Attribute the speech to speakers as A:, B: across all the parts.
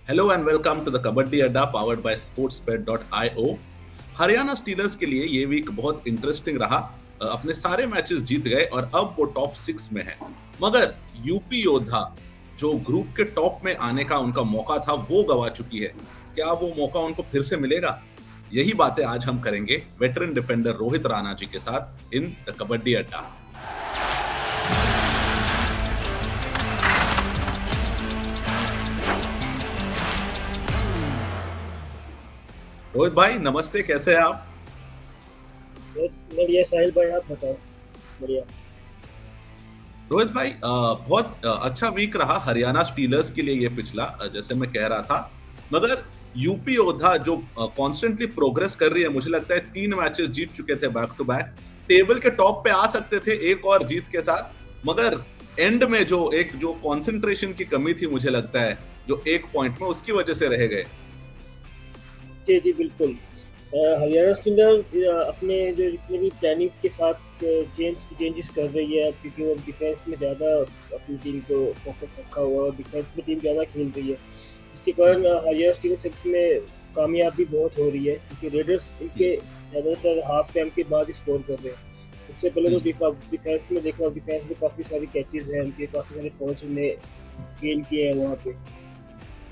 A: Hello and welcome to the kabaddi Adda powered bye sportsbet.io। Haryana stealers के लिए ये वीक बहुत इंटरेस्टिंग रहा। अपने सारे मैचेस जीत गए और अब वो टॉप 6 में है। मगर यूपी योद्धा जो ग्रुप के टॉप में आने का उनका मौका था वो गवा चुकी है। क्या वो मौका उनको फिर से मिलेगा? यही बातें आज हम करेंगे वेटरन डिफेंडर रोहित राणा जी के साथ इन द कबड्डी अड्डा। रोहित भाई नमस्ते, कैसे हैं आप?
B: बढ़िया साहिल भाई, आप बताओ। बढ़िया।
A: रोहित भाई बहुत अच्छा वीक रहा हरियाणा स्टीलर्स के लिए ये पिछला, जैसे मैं कह रहा था। मगर यूपी योद्धा जो कॉन्स्टेंटली प्रोग्रेस कर रही है, मुझे लगता है 3 मैचेस जीत चुके थे बैक टू बैक। टेबल के टॉप पे आ सकते थे एक और जीत के साथ, मगर एंड में जो कंसंट्रेशन की कमी थी, मुझे लगता है जो एक पॉइंट में उसकी वजह से रह गए।
B: जी जी बिल्कुल। हरियाणा स्टीलर्स अपने जो जितने भी प्लानिंग के साथ चेंजेस कर रही है, क्योंकि वो डिफेंस में ज़्यादा अपनी टीम को फोकस रखा हुआ है और डिफेंस में टीम ज़्यादा खेल रही है, जिसके कारण हरियाणा स्टीलर्स 6 में कामयाबी बहुत हो रही है, क्योंकि रेडर्स इनके ज़्यादातर हाफ टाइम के बाद ही स्कोर कर रहे हैं। उससे पहले तो डिफेंस में देखा, डिफेंस में काफ़ी सारी कैचेज हैं उनके, काफ़ी सारे पॉइंट्स उन्हें गेन किए हैं वहाँ पे।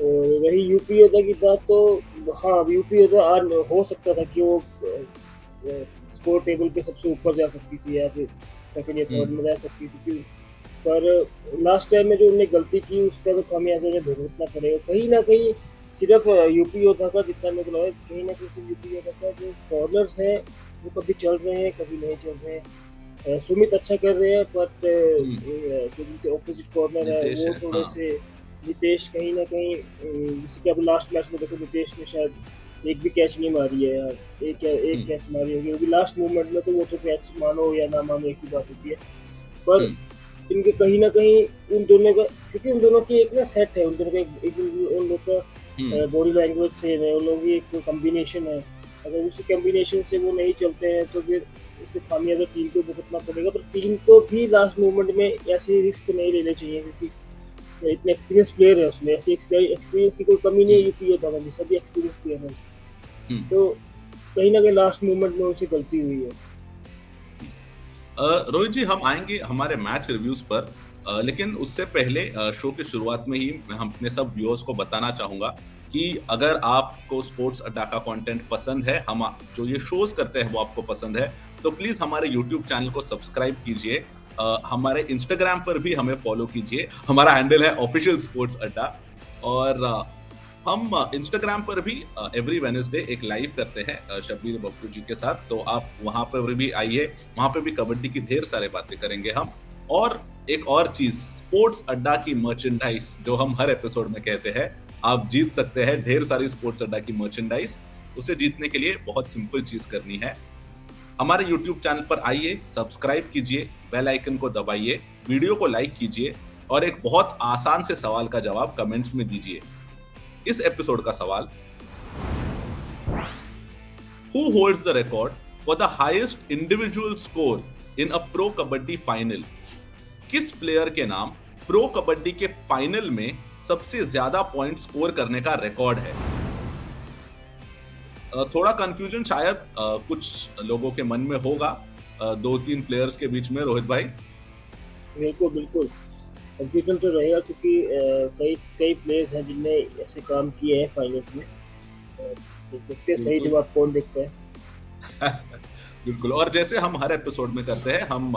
B: और वही यूपी योद्धा की बात, तो हाँ, यूपी योद्धा आज हो सकता था कि वो स्कोर टेबल पे सबसे ऊपर जा सकती थी या फिर सेकंड या थर्ड में जा सकती थी, पर लास्ट टाइम में जो उन्होंने गलती की उसका तो खामियाजा उन्हें भुगतना पड़ेगा कहीं ना कहीं। सिर्फ यूपी योद्धा का जितना मेरे को लगा, कहीं ना कहीं सिर्फ यूपी योद्धा का जो कॉर्नर्स हैं वो कभी चल रहे हैं कभी नहीं चल रहे हैं। सुमित अच्छा कर रहे हैं, बट जो उनके ऑपोजिट कॉर्नर है
A: नितेश
B: वो
A: है,
B: थोड़े
A: हाँ।
B: से नितेश कहीं ना कहीं, जैसे कि अब लास्ट मैच में देखो, नितेश ने शायद एक भी कैच नहीं मारी है यार। एक कैच मारी होगी, अभी लास्ट मूवमेंट में, तो वो तो कैच मानो या ना मानो एक ही बात होती है। पर इनके कहीं ना कहीं उन दोनों का, क्योंकि उन दोनों की एक ना सेट है, उन दोनों का उन लोग का बॉडी लैंग्वेज सेम है, उन लोगों की एक कम्बिनेशन है। अगर उसी कम्बिनेशन से वो नहीं चलते हैं तो फिर इसके खामियाजा टीम को भुगतना पड़ेगा। पर टीम को भी लास्ट मोमेंट में ऐसे रिस्क नहीं लेने चाहिए, क्योंकि इतने एक्सपीरियंस प्लेयर है उसमें, ऐसी एक्सपीरियंस की कोई कमी नहीं है यूपी योद्धा में, सभी एक्सपीरियंस प्लेयर है। तो कहीं ना कहीं लास्ट मोमेंट में उनसे गलती हुई है।
A: रोहित जी, हम आएंगे हमारे मैच रिव्यूज पर, लेकिन उससे पहले शो की शुरुआत में ही मैं अपने सब व्यूअर्स को बताना चाहूंगा कि अगर आपको स्पोर्ट्स अड्डा का कंटेंट पसंद है, हम जो ये शोज करते हैं वो आपको पसंद है, तो प्लीज हमारे यूट्यूब चैनल को सब्सक्राइब कीजिए। हमारे इंस्टाग्राम पर भी हमें फॉलो कीजिए, हमारा हैंडल है ऑफिशियल स्पोर्ट्स अड्डा। और हम इंस्टाग्राम पर भी एवरी वेडनेसडे एक लाइव करते हैं शब्बीर बप्पू जी के साथ, तो आप वहां पर भी आइए। वहां पे भी कबड्डी की ढेर सारे बातें करेंगे हम। और एक और चीज, स्पोर्ट्स अड्डा की मर्चेंडाइज जो हम हर एपिसोड में कहते हैं, आप जीत सकते हैं ढेर सारी स्पोर्ट्स अड्डा की मर्चेंडाइज। उसे जीतने के लिए बहुत सिंपल चीज करनी है, हमारे यूट्यूब चैनल पर आइए, सब्सक्राइब कीजिए, बेल आइकन को दबाइए, वीडियो को लाइक कीजिए और एक बहुत आसान से सवाल का जवाब कमेंट्स में दीजिए। इस एपिसोड का सवाल, who holds the record for the highest individual score in a pro kabaddi final? किस प्लेयर के नाम प्रो कबड्डी के फाइनल में सबसे ज्यादा पॉइंट स्कोर करने का रिकॉर्ड है? थोड़ा कंफ्यूजन शायद कुछ लोगों के मन में होगा 2-3 प्लेयर्स के बीच में, रोहित भाई।
B: बिल्कुल बिल्कुल कंफ्यूजन तो रहेगा, क्योंकि कई कई प्लेयर्स हैं जिनने ऐसे काम किए हैं फाइनल्स में। तो देखते हैं सही
A: बिल्कुल।
B: जवाब कौन देखता है।
A: बिल्कुल, और जैसे हम हर एपिसोड में करते हैं, हम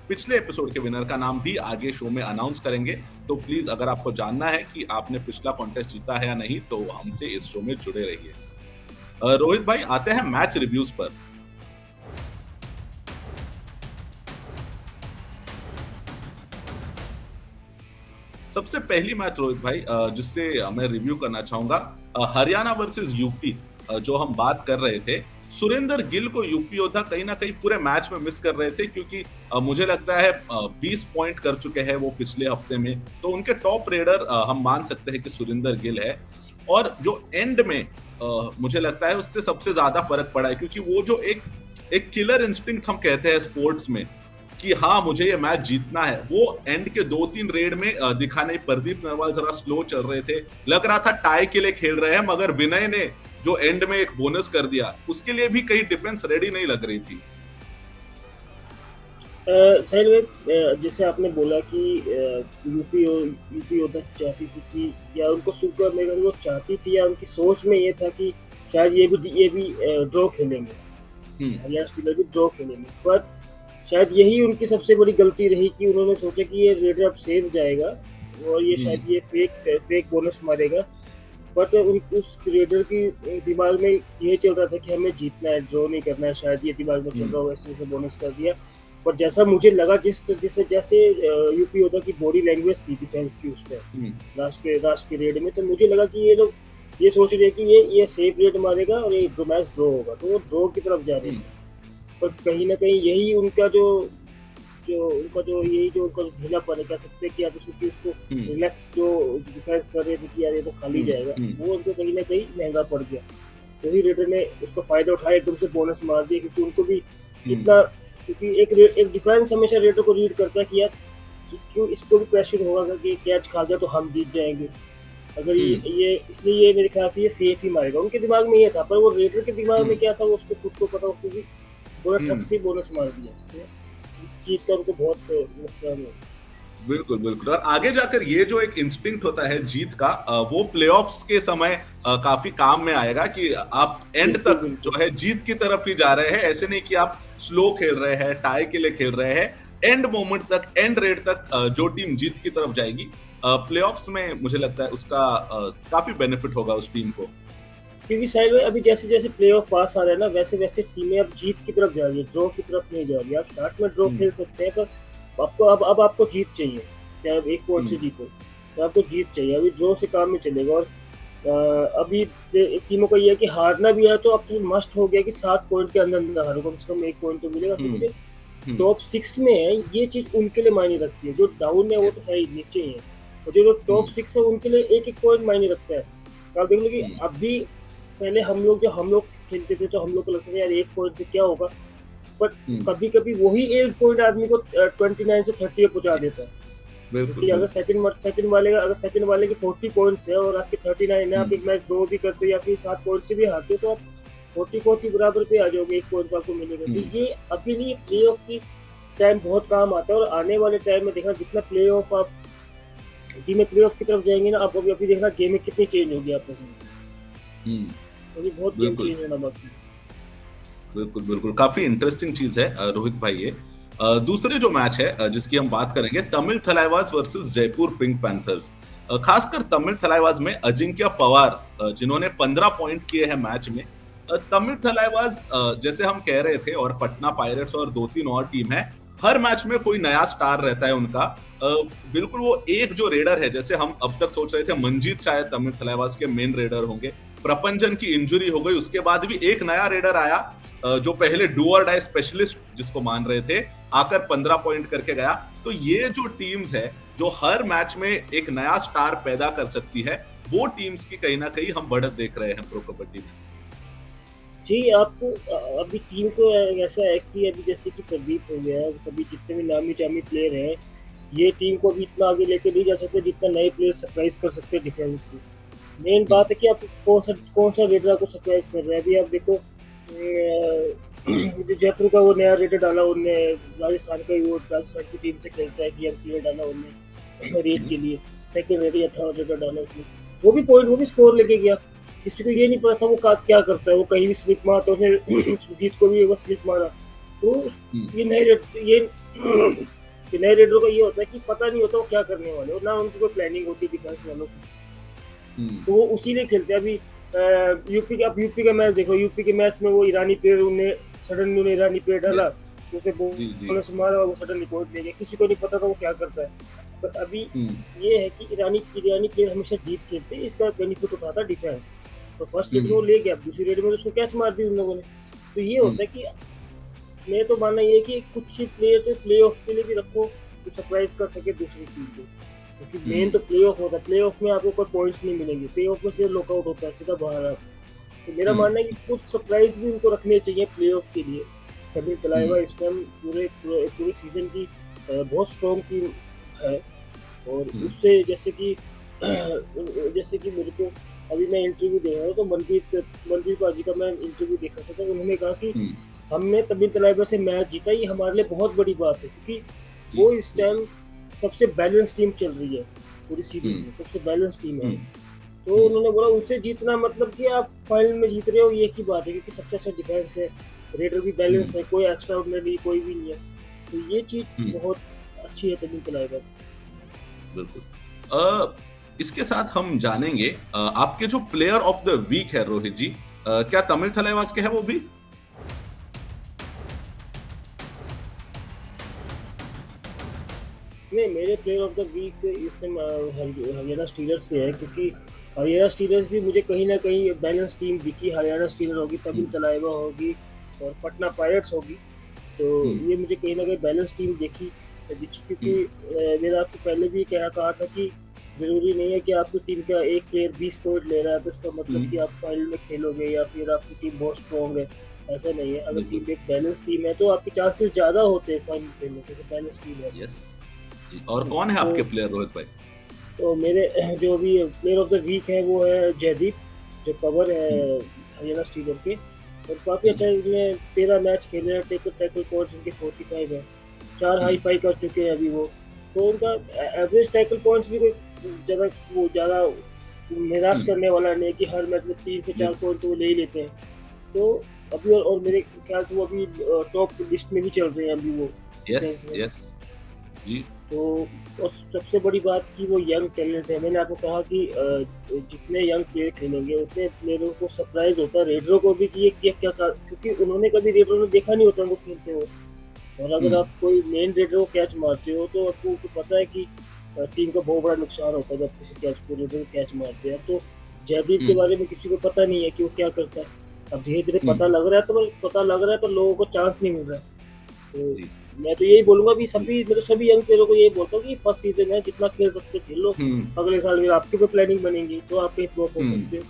A: पिछले एपिसोड के विनर का नाम भी आगे शो में अनाउंस करेंगे। तो प्लीज, अगर आपको जानना है कि आपने पिछला कॉन्टेस्ट जीता है या नहीं, तो हमसे इस शो में जुड़े रहिए। रोहित भाई, आते हैं मैच रिव्यूज पर। सबसे पहली मैच रोहित भाई जिससे मैं रिव्यू करना चाहूंगा, हरियाणा वर्सेस यूपी, जो हम बात कर रहे थे। सुरेंद्र गिल को यूपी योद्धा कहीं ना कहीं पूरे मैच में मिस कर रहे थे, क्योंकि मुझे लगता है 20 पॉइंट कर चुके हैं वो पिछले हफ्ते में, तो उनके टॉप रेडर हम मान सकते हैं कि सुरेंद्र गिल है। और जो एंड में मुझे लगता है उससे सबसे ज्यादा फर्क पड़ा है, क्योंकि वो जो एक किलर इंस्टिंक्ट हम कहते हैं स्पोर्ट्स में, कि हाँ मुझे ये मैच जीतना है। वो एंड के 2-3 रेड में दिखा नहीं। प्रदीप नरवाल जरा स्लो चल रहे थे, लग रहा था टाई के लिए खेल रहे हैं, मगर विनय ने जो एंड में एक बोनस कर दिया उसके लिए भी कहीं डिफेंस रेडी नहीं लग रही थी।
B: साहिल भाई, जैसे आपने बोला कि यूपी उधर चाहती थी कि, या उनको सुपर मेगा वो चाहती थी, या उनकी सोच में ये था कि शायद ये भी ड्रॉ खेलेंगे, हरियाणा स्टीलर भी ड्रॉ खेलेंगे। पर शायद यही उनकी सबसे बड़ी गलती रही कि उन्होंने सोचा कि ये रेडर अब सेफ जाएगा और ये शायद ये फेक बोनस मारेगा। बट उस रेडर की दिमाग में ये चल रहा था कि हमें जीतना है, ड्रॉ नहीं करना है, शायद ये दिमाग में चल रहा होगा, इसलिए उसने बोनस कर दिया। पर जैसा मुझे लगा जैसे यूपी योद्धा की बॉडी लैंग्वेज थी डिफेंस की उस टाइम लास्ट के रेड में, तो मुझे लगा कि ये लोग ये सोच रहे हैं कि ये सेफ रेड मारेगा और ये मैच ड्रॉ होगा, तो वो ड्रॉ की तरफ जा रहे थे। पर कहीं ना कहीं यही उनका जो उनका ढीलापन है, कह सकते हैं कि आप उसको रिलैक्स जो डिफेंस कर रहे थे कि यार ये तो खाली जाएगा, वो उनको कहीं ना कहीं महंगा पड़ गया। तो ही रेडर ने उसका फायदा उठाया, एकदम से बोनस मार दिया, क्योंकि उनको भी इतना, क्योंकि एक डिफेंस हमेशा रेडर को रीड करता है कि यार इसको भी प्रेशर होगा कि कैच खा गया तो हम जीत जाएंगे, अगर ये इसलिए ये मेरे ख्याल से ये सेफ ही मारेगा। उनके दिमाग में ये था, पर वो रेडर के दिमाग में क्या था वो उसको खुद को पता, उसको भी पूरा ठप से बोनस मार दिया। तो इस चीज का उनको बहुत नुकसान है।
A: बिल्कुल बिल्कुल। और आगे जाकर ये जो एक इंस्टिंक्ट होता है जीत का, वो प्लेऑफ्स के समय काफी काम में आएगा कि आप एंड तक जो है जीत की तरफ ही जा रहे हैं। ऐसे नहीं कि आप स्लो खेल रहे हैं, टाई के लिए खेल रहे हैं। एंड मोमेंट तक, एंड रेड तक जो टीम जीत की तरफ जाएगी प्लेऑफ्स में, मुझे लगता है उसका काफी बेनिफिट होगा उस टीम को।
B: क्योंकि साइड में अभी जैसे जैसे प्ले ऑफ पास आ रहा है ना, वैसे वैसे टीमें अब जीत की तरफ जा रही है, ड्रॉ की तरफ नहीं जा रही है। आप स्टार्ट में ड्रॉ खेल सकते हैं, पर आपको अब आपको जीत चाहिए, चाहे आप 1 पॉइंट से जीतो, तो आपको जीत चाहिए। अभी ड्रॉ से काम नहीं चलेगा। और अभी टीमों का ये है कि हारना भी है तो अब तो मस्ट हो गया कि 7 पॉइंट के अंदर अंदर हारो, कम से कम 1 पॉइंट तो मिलेगा। क्योंकि टॉप 6 में है, ये चीज उनके लिए मायने रखती है। जो डाउन है वो तो है ही, नीचे ही है, और जो टॉप 6 है उनके लिए 1-1 पॉइंट मायने रखता है। आप देख लो कि अभी पहले हम लोग खेलते थे तो हम लोग को लगता था यार 1 पॉइंट से क्या होगा, बट कभी कभी वही 1 पॉइंट आदमी को 29 से 30 पे पहुंचा देता है। क्योंकि अगर सेकंड वाले के 40 पॉइंट्स है और आपके 39 है, आप एक मैच ड्रॉ भी करते हो या फिर 7 पॉइंट से भी हारते हो, तो आप 40 बराबर पे आ जाओगे, 1 पॉइंट आपको मिलेगा। तो ये अभी नहीं, प्ले ऑफ की टाइम बहुत काम आता है। और आने वाले टाइम में देखना, जितना प्ले ऑफ आप टीमें प्ले ऑफ की तरफ जाएंगे ना, आप अभी देखना गेम में कितनी चेंज होगी आपस में, अभी बहुत गेम चेंज होना बाकी।
A: बिल्कुल बिल्कुल, काफी इंटरेस्टिंग चीज है रोहित भाई ये। दूसरे जो मैच है जिसकी हम बात करेंगे, Tamil Thalaivas versus Jaipur Pink panthers. खासकर तमिल थलाइवास में अजिंक्य पवार जिन्होंने 15 पॉइंट किए हैं मैच में। तमिल थलाइवास जैसे हम कह रहे थे, और पटना पायरेट्स और 2-3 और टीम है, हर मैच में कोई नया स्टार रहता है उनका। बिल्कुल वो एक जो रेडर है, जैसे हम अब तक सोच रहे थे मंजीत शायद तमिल थलाइवास के मेन रेडर होंगे, प्रपंचन की इंजरी हो गई, उसके बाद भी एक नया रेडर आया जो पहले डू और डाई स्पेशलिस्ट जिसको मान रहे थे, आकर 15 पॉइंट करके गया। तो ये जो टीम्स है जो हर मैच में एक नया स्टार पैदा कर सकती है, वो टीम्स की कहीं ना कहीं हम बढ़त देख रहे हैं प्रो कबड्डी में।
B: जी, आपको अभी टीम को ऐसा है कि अभी जैसे कि प्रदीप हो गया, कभी जितने भी नामी जामी प्लेयर हैं, ये टीम को भी इतना आगे लेके नहीं जा सकते जितना नए प्लेयर सरप्राइज कर सकते हैं डिफेंस को। मेन बात है कि आप कौन सा रेडर आपको सरप्राइज कर रहा है। अभी आप देखो, जो जयपुर का वो नया रेडर डाला उनने, राजस्थान का वो राजस्थान की टीम से खेलता है कि प्लेयर डाला उनने रेड के लिए, सेकंड रेडर या थर्ड रेडर डाला उसने, वो भी स्कोर लेके गया। किसी को ये नहीं पता था वो क्या करता है, वो कहीं भी स्लिप मारता है, उसने सुजीत को भी वो स्लिप मारा। तो ये नए रेडरों का ये होता है कि पता नहीं होता वो क्या करने वाले, और ना उनकी कोई प्लानिंग होती डिफेंस वालों की, तो वो उसी लिए खेलते हैं। अभी यूपी का मैच देखो, यूपी के मैच में वो ईरानी प्लेयर उन्हें ईरानी प्लेयर डाला, उसे बोनस मारा और वो सडन रिपोर्ट ले गया, किसी को नहीं पता था वो क्या करता है। पर अभी ये है कि ईरानी प्लेयर हमेशा डीप खेलते हैं, इसका बेनिफिट उठाता है डिफेंस। तो फर्स्ट रेड में वो ले गया, दूसरी रेड में उसको कैच मार दी उन लोगों ने। तो ये होता है कि मैं तो मानना ये है कि कुछ प्लेयर तो प्ले ऑफ के लिए भी रखो तो सरप्राइज कर सके दूसरी टीम को, क्योंकि मेन तो प्ले ऑफ होता है। प्ले ऑफ में आपको कोई पॉइंट्स नहीं मिलेंगे, प्ले ऑफ में सिर्फ लॉकआउट होता है, सीधा बाहर आप। तो मेरा मानना है कि कुछ सरप्राइज भी उनको रखने चाहिए प्ले ऑफ के लिए, तमिल
A: हुँ,
B: तलाइवा इस टाइम पूरे पूरे पूरे सीज़न की बहुत स्ट्रॉन्ग टीम है। और
A: हुँ,
B: उससे जैसे कि मेरे को अभी मैं इंटरव्यू दे रहा हूँ, तो मनप्रीत पाजी का मैं इंटरव्यू देख रहा था, तो उन्होंने कहा कि
A: हुँ,
B: हमने तमिल तलाइवा से मैच जीता, ये हमारे लिए बहुत बड़ी बात है, क्योंकि
A: जी,
B: वो इस
A: बिल्कुल।
B: टाइम सबसे बैलेंस टीम चल रही है पूरी सीरीज़
A: हुँ,
B: में, सबसे बैलेंस टीम है
A: हुँ,
B: वो। तो
A: हुँ,
B: उन्होंने बोला उनसे जीतना मतलब कि आप फाइनल में जीत रहे हो, ये एक ही बात है, क्योंकि सबसे अच्छा डिफेंस है, रेडर भी
A: हुँ,
B: बैलेंस है, कोई एक्स्ट्रा ऑर्डिनरी कोई भी नहीं है। तो ये चीज़
A: हुँ,
B: बहुत अच्छी है तमिल तलाइवा की।
A: बिल्कुल। इसके साथ हम जानेंगे आपके जो प्लेयर ऑफ द वीक है रोहित जी, क्या तमिल थलैवास के हैं वो भी?
B: नहीं, मेरे प्लेयर ऑफ द वीक इस टाइम हरियाणा स्टीलर्स से है, क्योंकि हरियाणा स्टीलर्स भी मुझे कहीं न कहीं बैलेंस टीम दिखी। हरियाणा स्टीलर होगी,
A: हुँ,
B: तमिल तलाइवा होगी और पटना पायरेट्स होगी। तो
A: हुँ,
B: ये मुझे कहीं न कहीं बैलेंस टीम दिखी,
A: हुँ,
B: क्योंकि मैंने आपको पहले भी कहा था कि ज़रूरी नहीं है कि आपकी टीम का एक प्लेयर 20 पॉइंट ले रहा है, तो इसका मतलब
A: हुँ,
B: कि आप फाइनल में खेलोगे या फिर आपकी टीम बहुत स्ट्रॉन्ग है। ऐसा नहीं है, अगर
A: बिल्कुल,
B: टीम एक बैलेंस टीम है, तो आपके चांसेस ज़्यादा होते हैं फाइनल खेलने के, तो बैलेंस टीम है तो।
A: यस, जी। और कौन है
B: तो
A: आपके प्लेयर रोहित भाई?
B: तो मेरे जो अभी प्लेयर ऑफ द वीक है वो है जयदीप, जो कवर है
A: हुँ,
B: हरियाणा स्टीलर के। और काफ़ी
A: हुँ,
B: अच्छा इन्होंने 13 मैच खेले हैं, टैकल टैकल पॉइंट्स इनके 45 है। 4
A: हुँ,
B: हाई-फाई कर चुके हैं अभी वो। तो उनका एवरेज टैकल पॉइंट्स भी कोई ज़्यादा निराश
A: हुँ,
B: करने वाला नहीं है, कि हर मैच में 3 से 4
A: जी,
B: पॉइंट तो वो ले ही लेते हैं। तो अभी और मेरे ख्याल से वो अभी टॉप लिस्ट में भी चल रहे हैं अभी वो
A: यस,
B: डिफेंस में।
A: यस, जी,
B: तो और सबसे बड़ी बात कि वो यंग टैलेंट है। मैंने आपको कहा कि जितने यंग प्लेयर खेलेंगे उतने प्लेयरों को सरप्राइज़ होता है, रेडरों को भी, कि ये क्या कर, क्योंकि उन्होंने कभी रेडरों ने देखा नहीं होता उनको खेलते हुए। और
A: हुँ,
B: अगर आप कोई मेन रेडर को कैच मारते हो, तो आपको तो पता है कि टीम का बहुत बड़ा नुकसान होता है जब किसी कैच को रेडर को कैच मारते हैं। तो जयदीप
A: हुँ,
B: के बारे में किसी को पता नहीं है कि वो क्या करता है। अब धीरे-धीरे
A: हुँ,
B: पता लग रहा है, पर लोगों को चांस नहीं मिल रहा है। तो
A: जी,
B: मैं तो यही बोलूँगा कि
A: जी,
B: सभी यंग प्लेयरों को यही बोलता हूँ कि फर्स्ट सीज़न है, जितना खेल सकते हो खेल लो।
A: हुँ,
B: अगले साल फिर आपकी भी प्लानिंग बनेगी, तो आप कहीं फ्लॉप हो
A: हुँ।
B: सकते हो।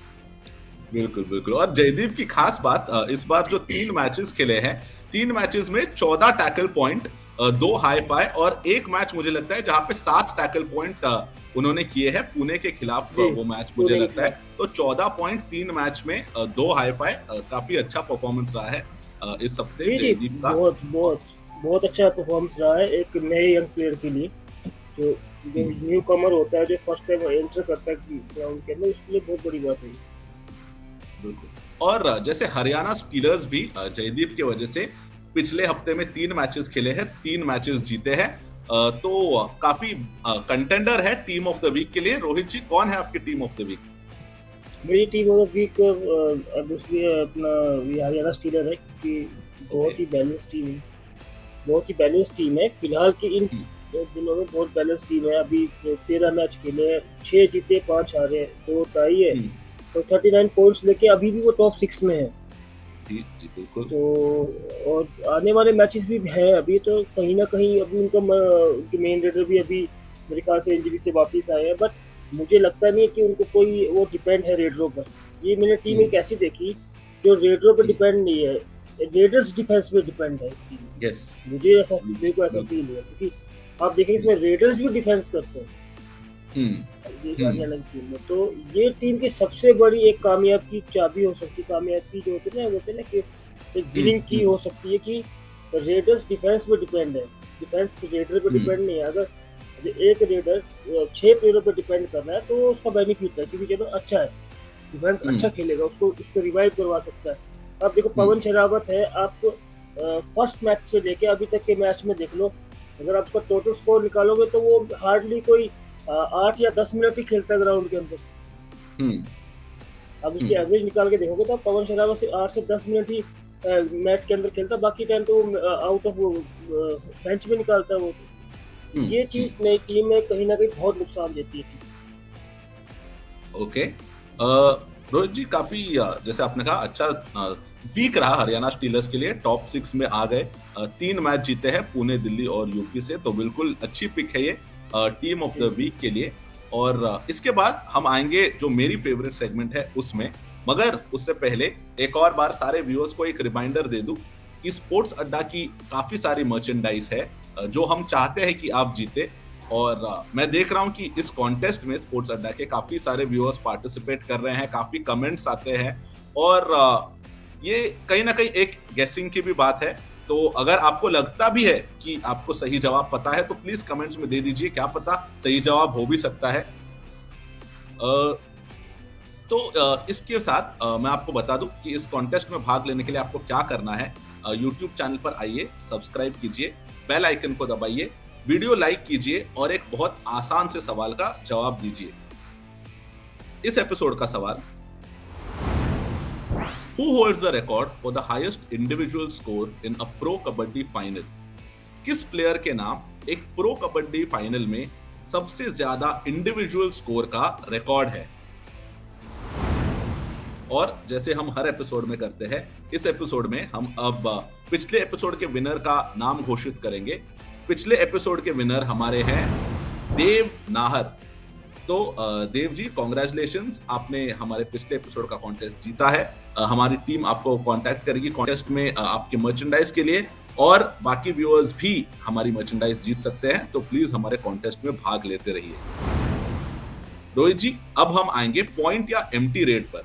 A: बिल्कुल, बिल्कुल। और जयदीप की खास बात, इस बार जो 3 मैचेस खेले हैं, 3 मैचेस में 14 टैकल पॉइंट, 2 हाई-फाई और 1 मैच मुझे लगता है जहाँ पे 7 टैकल पॉइंट उन्होंने किए हैं, पुणे के खिलाफ
B: जी,
A: वो मैच मुझे
B: पुणे के
A: लगता है।
B: खिलाफ।
A: तो 14 पॉइंट 3 मैच में, 2 हाई-फाई, काफ़ी अच्छा परफॉर्मेंस रहा है इस हफ्ते
B: जी, जी,
A: जयदीप का।
B: बहुत,
A: औ
B: बहुत, बहुत अच्छा परफ़ॉर्मेंस रहा है एक नए यंग प्लेयर के लिए। जो जो
A: हुँ,
B: न्यूकमर होता है, जो फर्स्ट टाइम एंटर करता है ग्राउंड के अंदर, उसके लिए बहुत बड़ी बात है ये।
A: बिल्कुल। और जैसे हरियाणा स्टीलर्स भी जयदीप की वजह से पिछले हफ्ते में 3 मैचेस खेले हैं, 3 मैचेस जीते हैं। तो काफ़ी कंटेंडर है टीम ऑफ द वीक के लिए। रोहित जी, कौन है आपकी टीम ऑफ द वीक?
B: मेरी टीम ऑफ द वीक अब उसमें अपना ये हरियाणा स्टीलर है, क्योंकि
A: ओके।
B: बहुत ही बैलेंस टीम है। बहुत ही बैलेंस टीम है। फिलहाल की इन
A: हुँ,
B: दिनों में बहुत बैलेंस टीम है। अभी 13 मैच खेले हैं, 6 जीते, 5 हारे, 2 टाई है।
A: हुँ।
B: तो 39 पॉइंट्स लेके अभी भी वो टॉप 6 में है।
A: जी, जी, बिल्कुल।
B: तो और आने वाले मैचेस भी हैं अभी, तो कहीं न कहीं अभी उनके मेन लीडर भी अभी मेरे ख्याल से इंजरी से वापस आए हैं, बट मुझे लगता नहीं है कि उनको कोई वो डिपेंड है रेडरों पर। ये मैंने टीम
A: हुँ,
B: एक ऐसी देखी जो रेडरों पे
A: हुँ।
B: डिपेंड नहीं है, रेडर्स डिफेंस पे डिपेंड है इस टीम
A: यस।
B: में। मेरे को ऐसा
A: बिल्कुल।
B: फ़ील हुआ, क्योंकि आप देखेंगे
A: जी।
B: इसमें रेडर्स भी डिफेंस करते हैं।
A: हुँ,
B: ये
A: हुँ,
B: हरियाणा की टीम में। तो ये टीम की सबसे बड़ी एक कामयाब की चाबी हो सकती है, कामयाब की जो होते हैं ना कि एक
A: हुँ,
B: विनिंग की
A: हुँ,
B: हो सकती है, कि रेडर्स डिफेंस पे डिपेंड है। डिफेंस रेडर पे
A: हुँ,
B: डिपेंड नहीं है। अगर एक रेडर 6 प्लेयरों पे डिपेंड कर रहा है, तो उसका बेनिफिट है, क्योंकि चलो अच्छा है, डिफेंस
A: हुँ,
B: अच्छा खेलेगा, उसको रिवाइव करवा सकता है। अब देखो
A: हुँ,
B: पवन शेरावत है, आप फर्स्ट मैच से लेके अभी तक के मैच में देख लो, अगर आप उसका टोटल स्कोर निकालोगे, तो वो हार्डली कोई 8 या 10 मिनट ही खेलता है ग्राउंड के अंदर।
A: हुँ,
B: आप
A: हुँ,
B: उसकी एवरेज निकाल के देखोगे, तो आप पवन शरावत सिर्फ 8 से 10 मिनट ही मैच के अंदर खेलता है, बाकी टाइम तो वो आउट ऑफ वो बेंच में निकालता है वो।
A: हुँ,
B: ये
A: हुँ।
B: चीज़ नई टीम में कहीं न कहीं बहुत नुकसान देती है टीम
A: ओके। रोहित जी, काफ़ी जैसे आपने कहा अच्छा वीक रहा हरियाणा स्टीलर्स के लिए, टॉप 6 में आ गए। 3 मैच जीते हैं पुणे, दिल्ली और यूपी से, तो बिल्कुल अच्छी पिक है ये टीम ऑफ
B: जी।
A: द वीक के लिए। और इसके बाद हम आएँगे जो मेरी फेवरेट सेगमेंट है उसमें, मगर उससे पहले एक और बार सारे व्यूअर्स को एक रिमाइंडर दे दूँ कि स्पोर्ट्स अड्डा की काफी सारी मर्चेंडाइज है जो हम चाहते हैं कि आप जीते। और मैं देख रहा हूँ कि इस कॉन्टेस्ट में स्पोर्ट्स अड्डा के काफी सारे व्यूअर्स पार्टिसिपेट कर रहे हैं, काफी कमेंट्स आते हैं और ये कहीं ना कहीं एक गेसिंग की भी बात है। तो अगर आपको लगता भी है कि आपको सही जवाब पता है तो प्लीज कमेंट्स में दे दीजिए, क्या पता सही जवाब हो भी सकता है। तो इसके साथ मैं आपको बता दूं कि इस कॉन्टेस्ट में भाग लेने के लिए आपको क्या करना है। यूट्यूब चैनल पर आइए, सब्सक्राइब कीजिए, बेल आइकन को दबाइए, वीडियो लाइक कीजिए और एक बहुत आसान से सवाल का जवाब दीजिए। इस एपिसोड का सवाल, Who holds the record for the highest individual score in a pro kabaddi final? किस प्लेयर के नाम एक प्रो कबड्डी फाइनल में सबसे ज्यादा इंडिविजुअल स्कोर का रिकॉर्ड है? और जैसे हम हर एपिसोड में करते हैं, इस एपिसोड में हम अब पिछले एपिसोड के विनर का नाम घोषित करेंगे। पिछले एपिसोड के विनर हमारे हैं देव नाहर। तो देव जी, कॉन्ग्रेचुलेशंस, आपने हमारे पिछले एपिसोड का कॉन्टेस्ट जीता है। हमारी टीम आपको कांटेक्ट करेगी कॉन्टेस्ट में आपके मर्चेंडाइज के लिए, और बाकी व्यूअर्स भी हमारी मर्चेंडाइज जीत सकते हैं। तो प्लीज हमारे कॉन्टेस्ट में भाग लेते रहिए। रोहित जी, अब हम आएंगे पॉइंट या एम्प्टी रेट पर।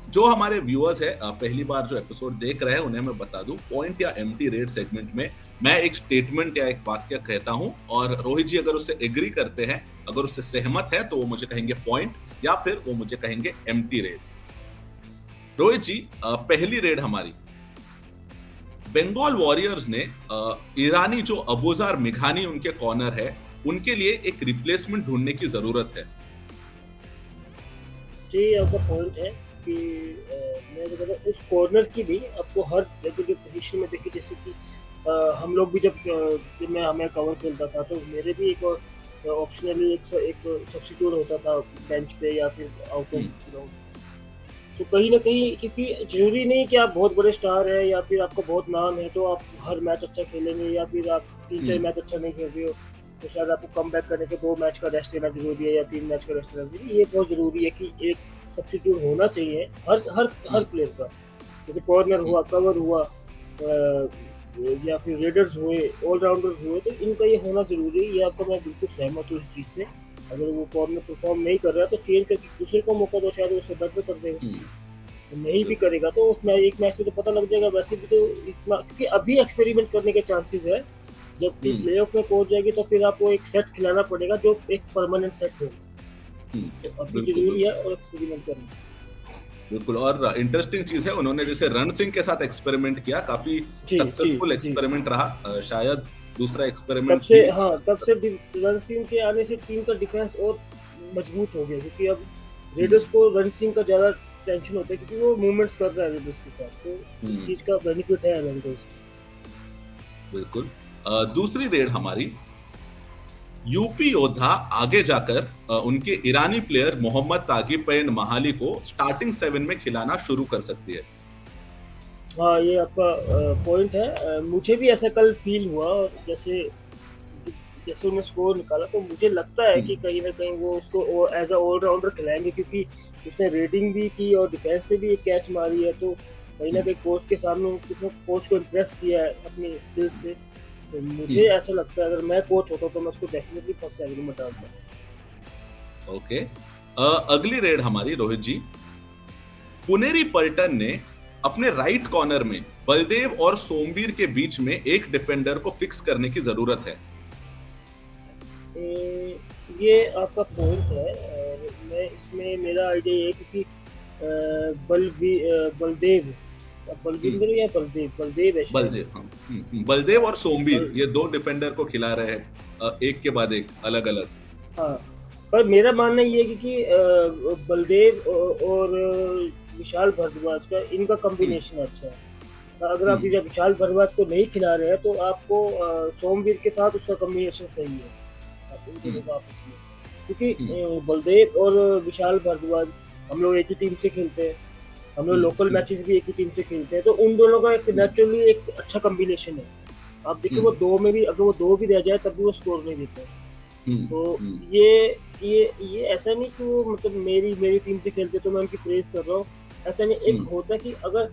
A: जो हमारे व्यूअर्स है पहली बार जो एपिसोड देख रहे हैं उन्हें मैं बता दूं, पॉइंट या एम्प्टी रेट सेगमेंट में मैं एक स्टेटमेंट या एक वाक्य कहता हूं और रोहित जी अगर उससे एग्री करते हैं, अगर उससे सहमत है तो वो मुझे कहेंगे पॉइंट या फिर वो मुझे कहेंगे एम्प्टी रेट। रोहित जी, पहली रेड हमारी, बंगाल वॉरियर्स ने ईरानी जो अबूजार मिघानी उनके कॉर्नर है, उनके लिए एक रिप्लेसमेंट ढूंढने की जरूरत है।
B: जी, आपका पॉइंट है कि मैं जो कहता हूँ उस कॉर्नर की भी आपको हर जगह जो पोजीशन में देखिए, जैसे कि हम लोग भी जब मैं हमें कवर खेलता था तो मेरे भी एक ऑप्शनली एक सब्स्टिट्यूट होता था बेंच पे या फिर आउट ऑफ ग्राउंड। तो कहीं ना कहीं, क्योंकि जरूरी नहीं कि आप बहुत बड़े स्टार हैं या फिर आपका बहुत नाम है तो आप हर मैच अच्छा खेलेंगे, या फिर आप 3-4 मैच अच्छा नहीं खेल रहे हो तो शायद आपको कम बैक करने के 2 मैच का रेस्ट लेना जरूरी है या 3 मैच का रेस्ट लेना जरूरी है। ये बहुत जरूरी है कि एक सब्स्टिट्यूट होना चाहिए हर प्लेयर का। जैसे कॉर्नर हुआ, कवर हुआ, या फिर रेडर्स हुए, ऑलराउंडर्स हुए, तो इनका ये होना जरूरी है। ये आपका मैं बिल्कुल सहमत हूँ इस चीज़ से। अगर वो कॉर्नर परफॉर्म नहीं कर रहा तो चेंज करके दूसरे को मौका दो, शायद उसे बेटर कर देगा। तो नहीं भी करेगा तो उसमें एक मैच में तो पता लग जाएगा। वैसे भी तो इतना, क्योंकि अभी एक्सपेरिमेंट करने के चांसेस है, जब प्ले ऑफ में पहुंच जाएगी तो फिर आपको एक सेट खिलाना पड़ेगा जो एक परमानेंट सेट होगा। तो अभी जरूरी है और एक्सपेरिमेंट करना।
A: बिल्कुल, और इंटरेस्टिंग चीज है, उन्होंने जैसे रण सिंह के साथ एक्सपेरिमेंट किया, काफी सक्सेसफुल एक्सपेरिमेंट रहा। शायद दूसरा एक्सपेरिमेंट
B: तब से रण सिंह के आने से टीम का डिफेंस और मजबूत हो गया, क्योंकि अब रेडर्स को रण सिंह का ज्यादा टेंशन होता है क्योंकि वो मूवमेंट्स कर रहा है रेडर्स के साथ। तो इस चीज का बेनिफिट है रेडर्स।
A: बिल्कुल। दूसरी रेड हमारी, यूपी योद्धा आगे जाकर उनके ईरानी प्लेयर मोहम्मद तागिपेन महाली को स्टार्टिंग 7 में खिलाना शुरू कर सकती है।
B: हाँ, ये आपका पॉइंट है। मुझे भी ऐसा कल फील हुआ, और जैसे उन्होंने स्कोर निकाला तो मुझे लगता है कि कहीं ना कहीं वो उसको एज अ ऑलराउंडर खिलाएंगे, क्योंकि उसने रेडिंग भी की और डिफेंस में भी एक कैच मारी है। तो कहीं ना कहीं कोच के सामने उसने कोच को इम्प्रेस किया है अपनी स्किल्स से। तो मुझे ऐसा लगता है अगर मैं कोच होता तो मैं उसको डेफिनेटली फर्स्ट 7 में डालता।
A: ओके, अगली रेड हमारी रोहित जी, पुनेरी पल्टन ने अपने राइट कॉर्नर में बलदेव और सोमवीर के बीच में एक डिफेंडर को फिक्स करने की जरूरत है।
B: ये आपका पॉइंट है, और मैं इसमें मेरा आइडिया ये है क्योंकि बलदेव या बलदेव है,
A: बलदेव और सोमवीर, ये 2 डिफेंडर को खिला रहे हैं एक के बाद एक अलग अलग।
B: हाँ, पर मेरा मानना ये है कि बलदेव और विशाल भारद्वाज का इनका कॉम्बिनेशन अच्छा है। अगर आप विशाल भारद्वाज को नहीं खिला रहे हैं तो आपको सोमवीर के साथ उसका कॉम्बिनेशन सही है आपस में, क्योंकि बलदेव और विशाल भारद्वाज हम लोग एक ही टीम से खेलते हैं, हम लोग लोकल मैचेस भी एक ही टीम से खेलते हैं, तो उन दोनों का एक नेचुरली एक अच्छा कॉम्बिनेशन है। आप देखिए वो 2 में भी, अगर वो 2 भी रह जाए तब भी वो स्कोर नहीं देते।
A: हुँ,
B: तो
A: हुँ,
B: ये ऐसा नहीं कि वो मतलब मेरी मेरी टीम से खेलते तो मैं उनकी प्रेज़ कर रहा हूँ। ऐसा नहीं, एक
A: हुँ,
B: होता है कि अगर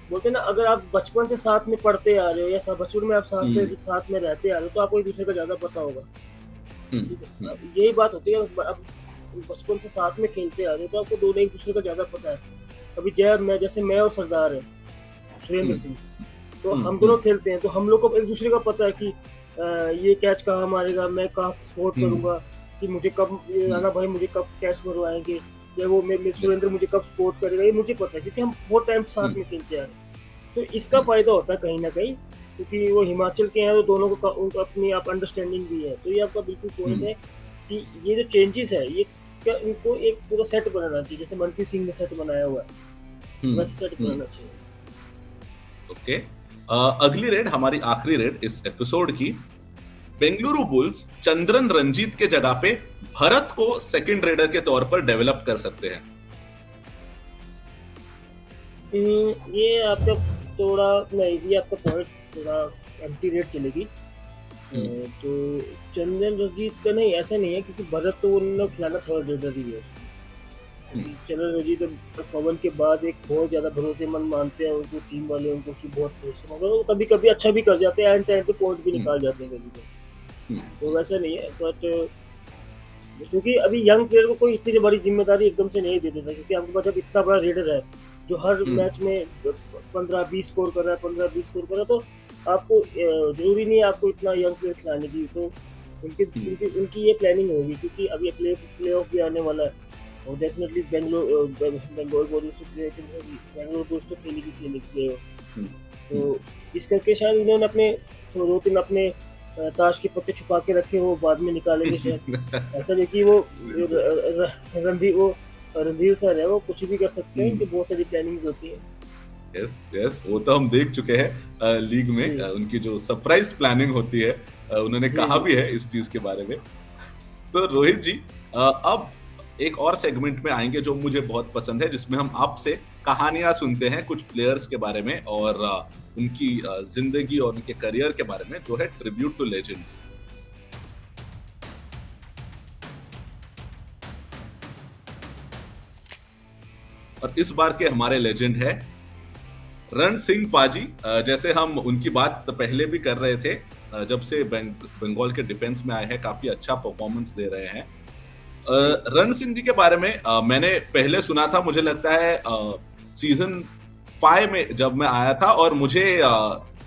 B: बोलते हैं ना, अगर आप बचपन से साथ में पढ़ते आ रहे हो या बचपन में आप
A: हुँ,
B: साथ में रहते आ रहे हो, तो आपको एक-दूसरे का ज़्यादा पता होगा।
A: हुँ,
B: ठीक है?
A: हुँ,
B: यही बात होती है, अब बचपन से साथ में खेलते आ रहे हो, तो आपको दोनों एक-दूसरे का ज़्यादा पता है। अभी जैसे मैं और सरदार हैं, सुरेंद्र
A: हुँ,
B: सिंह, तो
A: हुँ,
B: हम दोनों
A: हुँ,
B: खेलते हैं, तो हम लोग को एक-दूसरे का पता है कि ये कैच कहाँ मारेगा, मैं कहाँ सपोर्ट
A: हुँ,
B: करूँगा, कि मुझे कब ये
A: हुँ,
B: राणा भाई मुझे कब कैच मरवाएँगे, या वो मे
A: यस,
B: सुरेंद्र मुझे कब सपोर्ट करेगा, ये मुझे पता है, क्योंकि हम बहुत टाइम से
A: हुँ,
B: साथ में खेलते आ रहे हैं। तो इसका
A: हुँ,
B: फ़ायदा होता है कहीं न कहीं, क्योंकि वो हिमाचल के हैं, तो दोनों को उनको अपनी आप अंडरस्टैंडिंग भी है। तो ये आपका बिल्कुल पॉइंट
A: हुँ,
B: है कि ये जो चेंजेज़ है, ये क्या इनको एक पूरा सेट बनाना चाहिए, जैसे मनप्रीत सिंह ने सेट बनाया हुआ है,
A: हुँ,
B: वैसे सेट
A: हुँ,
B: बनाना चाहिए।
A: ओके। अगली रेड, हमारी आखिरी रेड इस एपिसोड की, बेंगलुरु बुल्स चंद्रन रंजीत के जगह पे भरत को सेकंड रेडर के तौर पर डेवलप कर सकते हैं।
B: ये आपका थोड़ा नहीं, ये आपका पॉइंट थोड़ा एंटी रेट चलेगी।
A: हुँ,
B: तो चंदन रंजीत का नहीं, ऐसा नहीं है, क्योंकि भरत तो उन्होंने खिलाना थर्ड रेडर ही है उसको।
A: हुँ,
B: क्योंकि चंदन रंजीत पवन के बाद एक बहुत ज़्यादा भरोसेमंद मानते हैं उनको टीम वाले, उनको कि बहुत भरोसेमंद, और वो कभी-कभी अच्छा भी कर जाते हैं, एंड टाइम पे पॉइंट भी
A: हुँ,
B: निकाल जाते हैं कभी-कभी।
A: हुँ,
B: तो वैसा नहीं है, बट क्योंकि अभी यंग प्लेयर को कोई इतनी बड़ी ज़िम्मेदारी एकदम से नहीं दे देता, क्योंकि आपके पास जब इतना बड़ा रेडर है, जो हर
A: हुँ,
B: मैच में 15-20 स्कोर कर रहा है, 15-20 स्कोर कर रहा है, तो आपको ज़रूरी नहीं है आपको इतना यंग प्लेयर खिलाने की। तो उनकी
A: हुँ,
B: उनकी उनकी ये प्लानिंग होगी, क्योंकि अभी प्ले-ऑफ भी आने वाला है, और डेफिनिटली बेंगलोर बुल्स तो खेलेगी खेलेगी प्ले-ऑफ।
A: हुँ, हुँ।
B: तो इस करके शायद उन्होंने अपने 2-3 अपने ताश के पत्ते छुपा के रखे, वो बाद में निकालेंगे शायद। ऐसा नहीं कि वो
A: बिल्कुल।
B: रणधीर सर है, वो कुछ भी कर सकते हैं,
A: हुँ,
B: उनकी बहुत सारी प्लानिंग्स होती हैं।
A: यस, यस, वो तो हम देख चुके हैं लीग में
B: जी,
A: उनकी जो सरप्राइज़ प्लानिंग होती है, उन्होंने
B: जी,
A: कहा
B: जी।
A: भी है इस चीज़ के बारे में। तो रोहित जी, अब एक और सेगमेंट में आएँगे जो मुझे बहुत पसंद है, जिसमें हम आपसे कहानियाँ सुनते हैं कुछ प्लेयर्स के बारे में और उनकी ज़िंदगी और उनके करियर के बारे में, जो है ट्रिब्यूट टू लेजेंड्स। और इस बार के हमारे लेजेंड है रण सिंह पाजी। जैसे हम उनकी बात पहले भी कर रहे थे, जब से बंगाल के डिफेंस में आए हैं, काफ़ी अच्छा परफॉर्मेंस दे रहे हैं।
B: जी,
A: रण सिंह जी के बारे में मैंने पहले सुना था, मुझे लगता है सीजन 5 में जब मैं आया था, और मुझे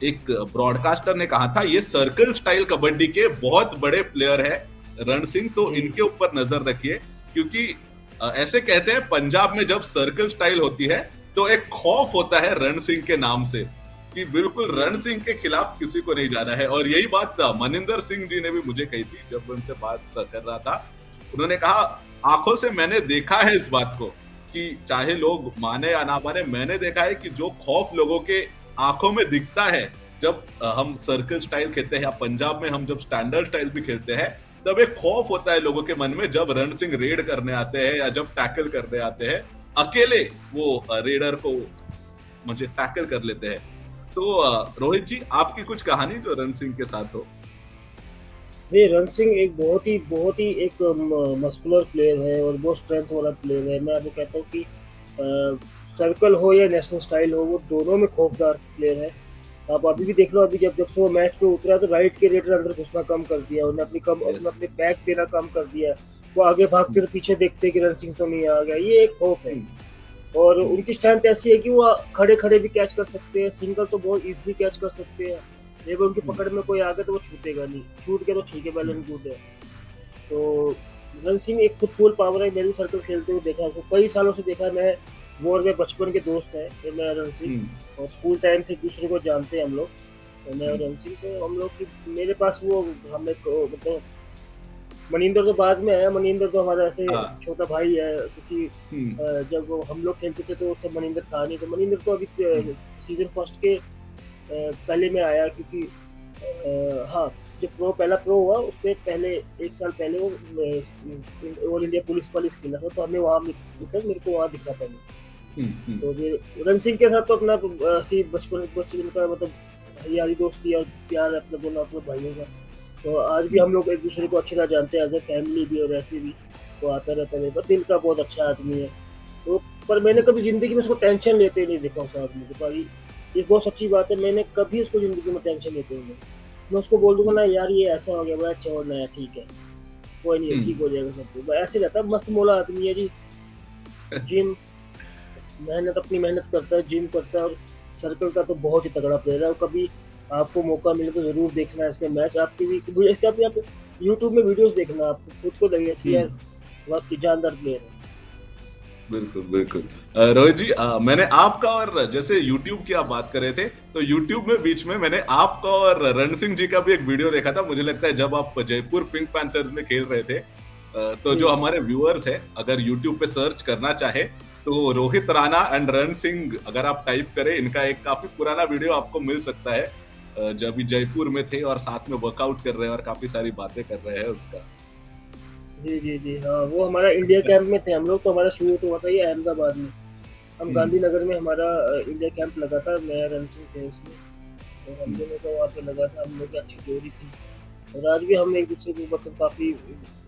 A: एक ब्रॉडकास्टर ने कहा था ये सर्कल स्टाइल कबड्डी के बहुत बड़े प्लेयर है रण सिंह, तो
B: जी,
A: इनके ऊपर नजर रखिए, क्योंकि ऐसे कहते हैं पंजाब में जब सर्कल स्टाइल होती है तो एक खौफ होता है रण सिंह के नाम से, कि बिल्कुल
B: जी,
A: रण
B: जी।
A: सिंह के खिलाफ किसी को नहीं जाना है। और यही बात मनिंदर सिंह जी ने भी मुझे कही थी जब मैं उनसे बात कर रहा था। उन्होंने कहा आंखों से मैंने देखा है इस बात को, कि चाहे लोग माने या ना माने, मैंने देखा है कि जो खौफ लोगों के आंखों में दिखता है जब हम सर्कल स्टाइल खेलते हैं, या पंजाब में हम जब स्टैंडर्ड स्टाइल भी खेलते हैं, तब एक खौफ होता है लोगों के मन में जब रण सिंह रेड करने आते हैं या जब टैकल करने आते हैं, अकेले वो रेडर को मुझे टैकल कर लेते हैं। तो रोहित जी, आपकी कुछ कहानी जो रण सिंह के साथ हो?
B: नहीं, रण सिंह एक बहुत ही एक मस्कुलर प्लेयर है, और बहुत स्ट्रेंथ वाला प्लेयर है। मैं आपको कहता हूँ कि सर्कल हो या नेशनल स्टाइल हो, वो दोनों में खौफदार प्लेयर है। आप अभी भी देख लो, अभी जब जब से वो मैच पे उतरा, तो राइट के रेडर अंदर घुसना कम कर दिया, उन्होंने
A: यस।
B: अपने बैक देना कम कर दिया। वो आगे भागते तो पीछे देखते कि रण सिंह तो नहीं आ गया, ये एक खौफ है।
A: हुँ,
B: और
A: हुँ,
B: उनकी स्ट्रेंथ ऐसी है कि वो खड़े-खड़े भी कैच कर सकते हैं, सिंगल तो बहुत ईज़िली कैच कर सकते हैं। अगर उनकी
A: हुँ,
B: पकड़ में कोई आ गया तो वो छूटेगा नहीं, छूट गया तो ठीक है, वेल
A: हुँ,
B: एंड गुड है। तो रण सिंह एक खुद फुल पावर है, मैंने भी सर्कल खेलते हुए देखा है उसको, कई सालों से देखा है। मैं वॉर में बचपन के दोस्त हैं, ये मैं रण सिंह,
A: हुँ,
B: और स्कूल टाइम से एक-दूसरे को जानते हैं हम लोग। तो मैं
A: हुँ,
B: और रण सिंह, तो हम लोग की मेरे पास वो हमें को मतलब मनिंदर तो बाद में आया, मनिंदर तो हमारा ऐसे
A: हाँ,
B: छोटा भाई है, क्योंकि
A: हुँ,
B: जब वो हम लोग खेलते थे तो उस समय मनिंदर था नहीं, तो मनिंदर तो अभी
A: हुँ,
B: सीज़न फर्स्ट के पहले में आया, क्योंकि हाँ, जब पहला प्रो हुआ उससे पहले 1 साल पहले वो ऑल इंडिया पुलिस खेला था, तो हमें वहाँ मतलब मेरे को वहाँ दिखा था वो।
A: हुँ, हुँ,
B: तो फिर रण सिंह के साथ तो अपना ऐसे ही बचपन बचपन का मतलब यारी दोस्ती और प्यार है अपने दोनों अपने भाइयों का। तो आज भी हम लोग एक-दूसरे को अच्छी तरह जानते हैं एज़ अ फैमिली भी और ऐसे भी। वो आता रहता है मेरे पास, दिल का बहुत अच्छा आदमी है। तो पर मैंने कभी ज़िंदगी में उसको टेंशन लेते नहीं देखा उस आदमी को। पर ये बहुत सच्ची बात है, मैंने कभी उसको ज़िंदगी में टेंशन लेते हुए नहीं। मैं उसको बोल दूँगा ना यार ये ऐसा हो गया, बोला छोड़ ना यार ठीक है, कोई नहीं ठीक हो जाएगा सब कुछ। ऐसे रहता है, मस्त मौला आदमी है जी। जिम मेहनत अपनी मेहनत करता है, जिम करता है और सर्कल का तो बहुत ही तगड़ा प्लेयर है और कभी आपको मौका मिले तो ज़रूर देखना है इसके मैच। आपकी भी इसके आप यूट्यूब में वीडियोज़ देखना, आपको खुद को लगेगा कि यार वाक़ई जानदार प्लेयर है।
A: बिल्कुल, बिल्कुल। रोहित जी, मैंने आपका और जैसे यूट्यूब की आप बात कर रहे थे, तो यूट्यूब में बीच में मैंने आपका और रण सिंह जी का भी एक वीडियो देखा था। मुझे लगता है जब आप जयपुर पिंक पैंथर्स में खेल रहे थे। तो जो
B: जी,
A: हमारे व्यूअर्स हैं, अगर यूट्यूब पे सर्च करना चाहे, तो रोहित राणा एंड रण सिंह अगर आप टाइप करें, इनका एक काफ़ी पुराना वीडियो आपको मिल सकता है। जब ये जयपुर में थे और साथ में वर्कआउट कर रहे हैं और काफ़ी सारी बातें कर रहे हैं उसका।
B: जी, जी, जी, हाँ, वो हमारा इंडिया कैंप में थे हम लोग, तो हमारा शूट हुआ था ये अहमदाबाद में। हम
A: हुँ,
B: गांधीनगर में हमारा इंडिया कैंप लगा था, मैं रण सिंह थे उसमें। तो हम
A: हुँ,
B: दोनों का वहाँ पे लगा था, हम लोग की अच्छी जोड़ी थी। और आज भी हम एक-दूसरे को मतलब काफ़ी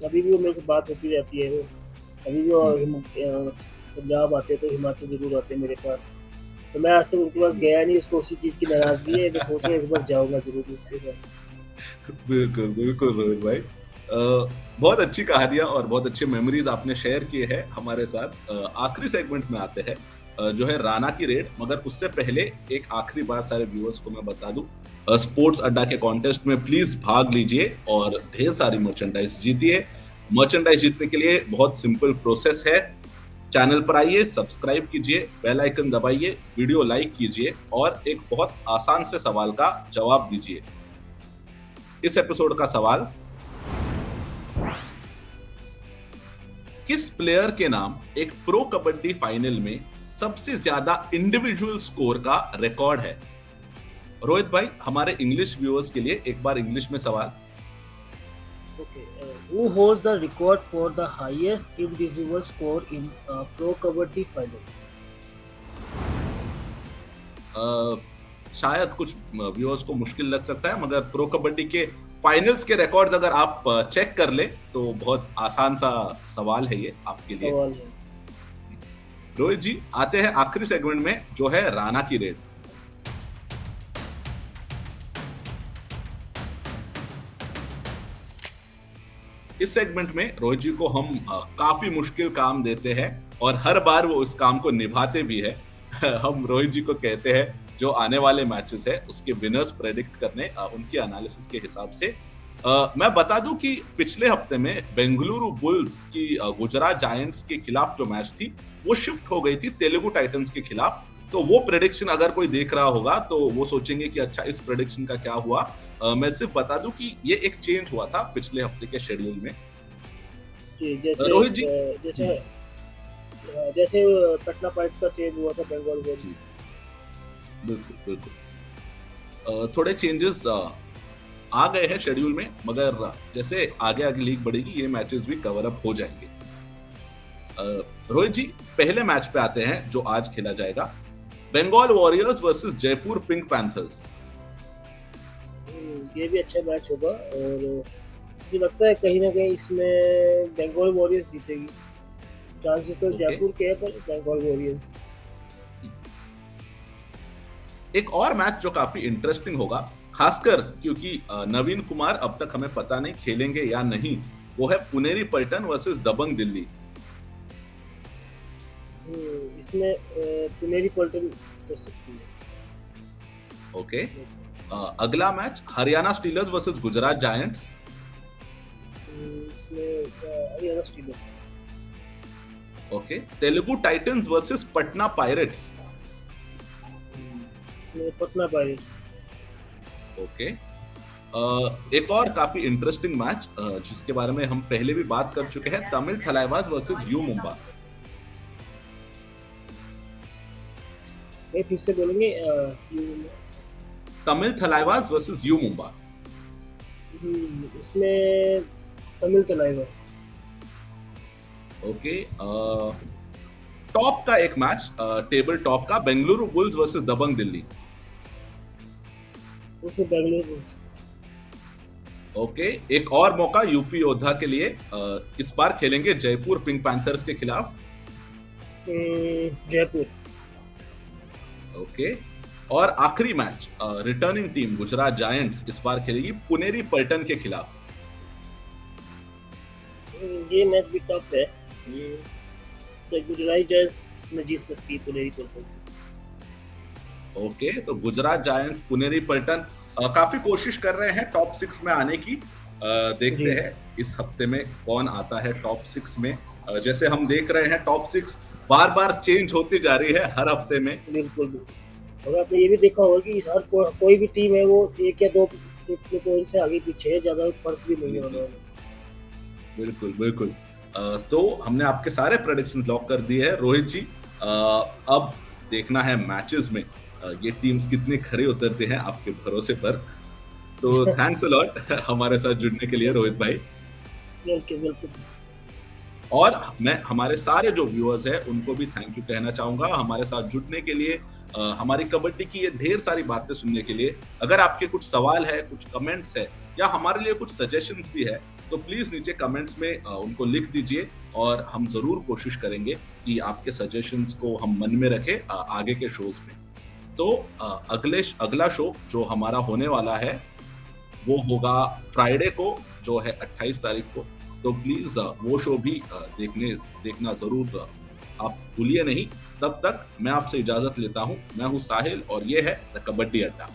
B: अभी भी वो मेरे से बात होती रहती है वो। अभी भी वो
A: हुँ,
B: पंजाब आते हैं तो हिमाचल ज़रूर आते हैं मेरे पास। तो मैं आज तक उनके पास
A: हुँ।
B: गया नहीं, उसको उसी चीज़ की नाराज़गी है, मैं सोच रहा हूँ इस बार जाऊँगा ज़रूर उसके पास।
A: बिल्कुल, बिल्कुल रोहित भाई। बहुत अच्छी कहानियाँ और बहुत अच्छे मेमोरीज़ आपने शेयर किए हैं हमारे साथ। आखिरी सेगमेंट में आते हैं, जो है राणा की रेड, मगर उससे पहले एक आखिरी बात सारे व्यूअर्स को मैं बता दूँ। स्पोर्ट्स अड्डा के कॉन्टेस्ट में प्लीज़ भाग लीजिए और ढेर सारी मर्चेंडाइज़ जीतिए। मर्चेंडाइज़ जीतने के लिए बहुत सिंपल प्रोसेस है। चैनल पर आइए, सब्सक्राइब कीजिए, बेल आइकन दबाइए, वीडियो लाइक कीजिए और एक बहुत आसान से सवाल का जवाब दीजिए। इस एपिसोड का सवाल, किस प्लेयर के नाम एक प्रो कबड्डी फाइनल में सबसे ज्यादा इंडिविजुअल स्कोर का रिकॉर्ड है? रोहित भाई, हमारे इंग्लिश व्यूअर्स के लिए एक बार इंग्लिश में सवाल।
B: Okay, who holds the record for the highest individual score in Pro Kabaddi final?
A: अ, शायद कुछ व्यूअर्स को मुश्किल लग सकता है, मगर प्रो कबड्डी के फाइनल्स के रिकॉर्ड्स अगर आप चेक कर ले तो बहुत आसान सा सवाल है ये आपके लिए।
B: सवाल है।
A: रोहित जी, आते हैं आखिरी सेगमेंट में, जो है राणा की रेड। इस सेगमेंट में रोहित जी को हम काफी मुश्किल काम देते हैं और हर बार वो उस काम को निभाते भी है। हम रोहित जी को कहते हैं जो आने वाले मैचेस है उसके विनर्स प्रेडिक्ट करने, उनके एनालिसिस के हिसाब से। मैं बता दूं कि पिछले हफ्ते में बेंगलुरु बुल्स की गुजरात जायंट्स के खिलाफ जो मैच थी, वो शिफ्ट हो गई थी तेलुगु टाइटंस के खिलाफ। तो वो प्रेडिक्शन अगर कोई देख रहा होगा तो वो सोचेंगे कि अच्छा इस प्रेडिक्शन का क्या हुआ। मैं सिर्फ बता दूं कि ये एक चेंज हुआ था पिछले हफ्ते के शेड्यूल में।
B: जी, जैसे
A: रोहित जी।
B: जैसे
A: हम्म,
B: जैसे पटना पाइरेट्स का चेंज हुआ था बंगाल वॉरियर्स
A: जी,
B: के साथ।
A: बिल्कुल, बिल्कुल। थोड़े चेंजेस आ गए हैं शेड्यूल में, मगर जैसे आगे आगे लीग बढ़ेगी ये मैचेस भी कवर अप हो जाएंगे। रोहित जी, पहले मैच पे आते हैं जो आज खेला जाएगा, Bengal Warriors versus Jaipur Pink Panthers.
B: ये भी अच्छा मैच होगा और मुझे लगता है कहीं न कहीं इसमें बंगाल वॉरियर्स जीतेगी। चांसेस तो
A: ओके।
B: जयपुर के हैं पर बंगाल वॉरियर्स।
A: एक और मैच जो काफी इंटरेस्टिंग होगा, खासकर क्योंकि नवीन कुमार अब तक हमें पता नहीं खेलेंगे या नहीं, वो है पुनेरी पलटन वर्सेस दबंग दिल्ली।
B: इसमें पुनेरी पलटन हो सकती है।
A: ओके। अगला match Haryana Steelers versus Gujarat Giants.
B: इसमें Haryana Steelers.
A: Okay. Telugu Titans versus Patna Pirates.
B: इसमें पटना पायरेट्स।
A: ओके। एक और काफी इंटरेस्टिंग मैच जिसके बारे में हम पहले भी बात कर चुके हैं, तमिल थलाइवास वर्सेस यू मुंबा।
B: ये फिर से बोलेंगे
A: तमिल थलाइवास वर्सेस यू मुंबा।
B: इसमें तमिल तलाइवा।
A: ओके। टॉप का एक मैच, टेबल टॉप का, बेंगलुरु बुल्स वर्सेस दबंग दिल्ली।
B: उसमें बेंगलुरु।
A: ओके, एक और मौका यूपी योद्धा के लिए, इस बार खेलेंगे जयपुर पिंक पैंथर्स के खिलाफ।
B: जयपुर।
A: ओके, और आखिरी match, returning team Gujarat giants इस बार खेलेगी पुनेरी पल्टन के खिलाफ।
B: ये मैच भी टफ है। तो गुजरात जायंट्स में जीत सकती है पुनेरी पल्टन।
A: ओके, तो गुजरात जायंट्स पुनेरी पल्टन काफी कोशिश कर रहे हैं टॉप 6 में आने की। देखते
B: जी
A: हैं इस हफ्ते में कौन आता है टॉप 6 में। जैसे हम देख रहे हैं टॉप 6 बार बार चेंज होती जा रही है हर हफ्ते में।
B: बिल्कुल बिल्कुल। और आपने ये भी देखा होगा कि हर कोई भी टीम है वो एक या दो पॉइंट से आगे पीछे है, ज्यादा फर्क भी नहीं होने वाला।
A: बिल्कुल बिल्कुल। तो हमने आपके सारे प्रेडिक्शंस लॉक कर दिए हैं रोहित जी। अब देखना है मैचेस में ये टीम्स कितनी खरे उतरते हैं आपके भरोसे पर। तो थैंक्स अ लॉट हमारे साथ जुड़ने के लिए रोहित भाई।
B: बिल्कुल बिल्कुल।
A: और मैं हमारे सारे जो व्यूअर्स हैं उनको भी थैंक यू कहना चाहूंगा हमारे साथ जुड़ने के लिए, हमारी कबड्डी की ये ढेर सारी बातें सुनने के लिए। अगर आपके कुछ सवाल है, कुछ कमेंट्स है या हमारे लिए कुछ सजेशंस भी है तो प्लीज नीचे कमेंट्स में उनको लिख दीजिए और हम जरूर कोशिश करेंगे कि आपके सजेशंस को हम मन में रखें आगे के शोज में। तो अगला शो जो हमारा होने वाला है वो होगा फ्राइडे को, जो है 28 तारीख को। तो प्लीज वो शो भी देखना जरूर आप भूलिए नहीं। तब तक मैं आपसे इजाजत लेता हूं। मैं हूं साहिल और ये है द कबड्डी अड्डा।